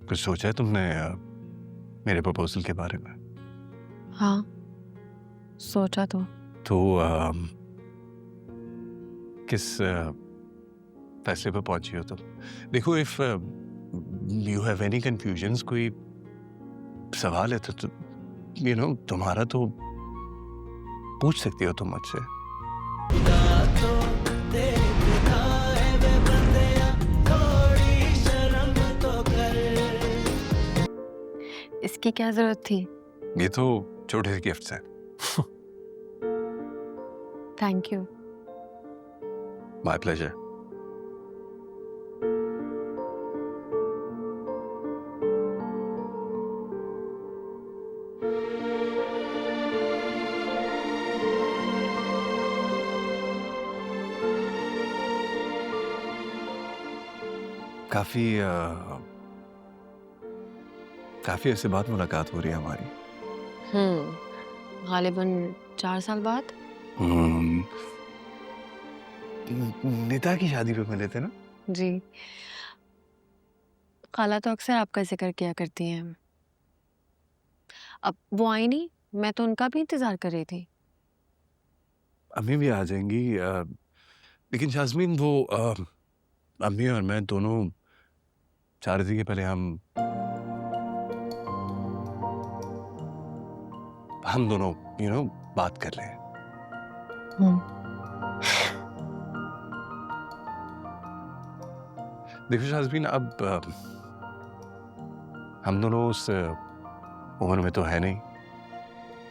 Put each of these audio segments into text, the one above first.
कुछ सोचा है तुमने मेरे प्रपोजल के बारे में? हाँ, सोचा तो। किस फैसले पर पहुंची हो तुम? देखो, if you have any confusions, कोई सवाल है तो तुम्हारा तो पूछ सकती हो तुम मुझसे। इसकी क्या जरूरत थी? ये तो छोटे से गिफ्ट्स हैं। Thank you. My pleasure. काफी ऐसे बाद मुलाकात हो रही है हमारी। गालिबन 4 साल बाद। निता की शादी पे मिले थे ना? जी। खाला तो अक्सर आपका जिक्र किया करती हैं। अब वो आई नहीं, मैं तो उनका भी इंतजार कर रही थी। अम्मी भी आ जाएंगी, लेकिन शाज़मीन वो अम्मी और मैं दोनों चाह रहे थे कि पहले हम दोनों बात कर लें। देखो शाज़मीन, अब हम दोनों उस उम्र में तो है नहीं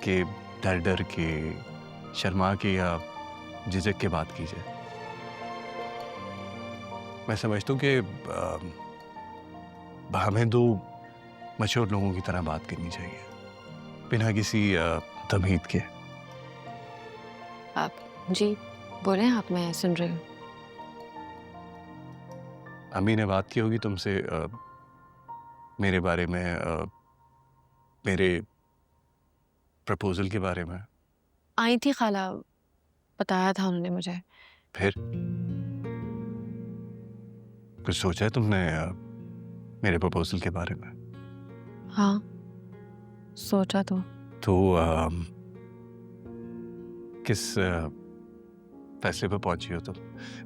कि डर डर के, शर्मा के या झिझक के बात की जाए। मैं समझता हूँ कि हमें दो मशहूर लोगों की तरह बात करनी चाहिए, बिना किसी तमहीद के। आप जी बोलें, आप, मैं सुन रही हूँ। अम्मी ने बात की होगी तुमसे मेरे बारे में, मेरे प्रपोजल के बारे में। आई थी खाला, बताया था उन्होंने मुझे। फिर कुछ सोचा है तुमने मेरे प्रपोजल के बारे में? हाँ, सोचा तो। किस फैसले पर पहुंची हो तुम?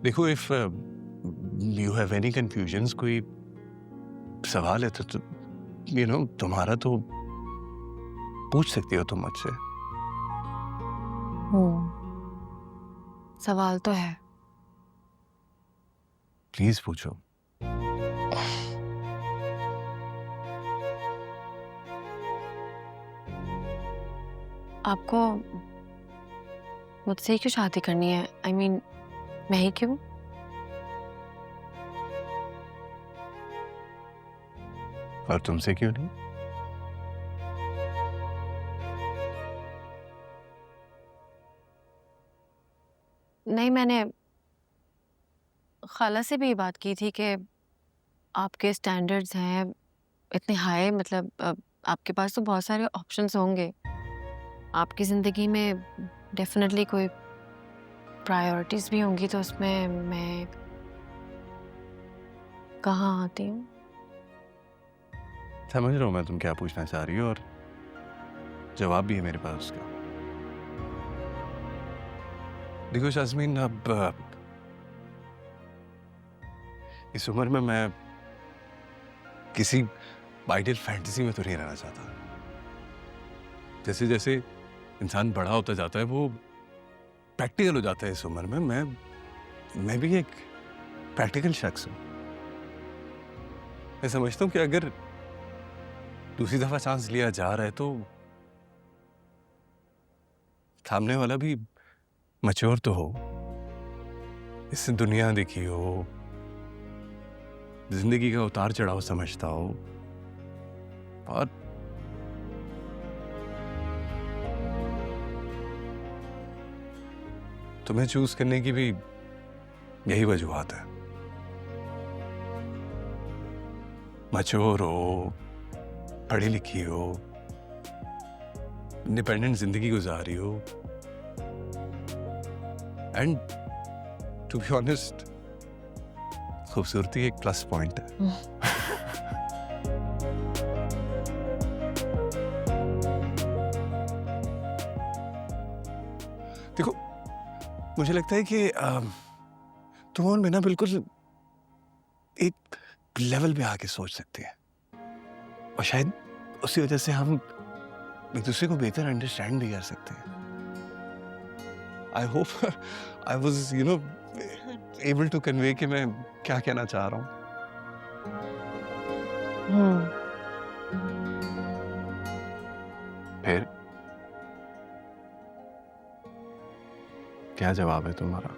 देखो, if you have any confusions, कोई सवाल है तो तुम्हारा तो पूछ सकती हो तुम मुझसे। सवाल तो है। प्लीज पूछो। आपको मुझसे ही क्यों शादी करनी है? I mean, मैं ही क्यों? और तुमसे क्यों नहीं? नहीं, मैंने खाला से भी बात की थी कि आपके स्टैंडर्ड्स हैं इतने हाई, मतलब आपके पास तो बहुत सारे ऑप्शंस होंगे। आपकी ज़िंदगी में डेफिनेटली कोई प्रायोरिटीज़ भी होंगी, तो उसमें मैं कहाँ आती हूँ? समझ रहा हूँ मैं तुम क्या पूछना चाह रही हो, और जवाब भी है मेरे पास उसका। देखो शाज़मीन, अब इस उम्र में मैं किसी आइडियल फैंटेसी में तो नहीं रहना चाहता। जैसे जैसे इंसान बड़ा होता जाता है वो प्रैक्टिकल हो जाता है। इस उम्र में मैं भी एक प्रैक्टिकल शख्स हूं। मैं समझता हूं कि अगर दूसरी दफा चांस लिया जा रहा है तो सामने वाला भी मैच्योर तो हो, इससे दुनिया देखी हो, जिंदगी का उतार चढ़ाव समझता हो, और तुम्हें चूज करने की भी यही वजूहत है। मैच्योर हो, पढ़ी लिखी हो, इंडिपेंडेंट जिंदगी गुजारी हो, एंड टू बी ऑनेस्ट खूबसूरती एक प्लस पॉइंट है। देखो, मुझे लगता है कि तुम और मैं ना बिल्कुल एक लेवल पे आके सोच सकते हैं, और शायद उसी वजह से हम एक दूसरे को बेहतर अंडरस्टैंड भी कर सकते हैं। I hope I was able to convey कि मैं क्या कहना चाह रहा हूँ। फिर क्या जवाब है तुम्हारा?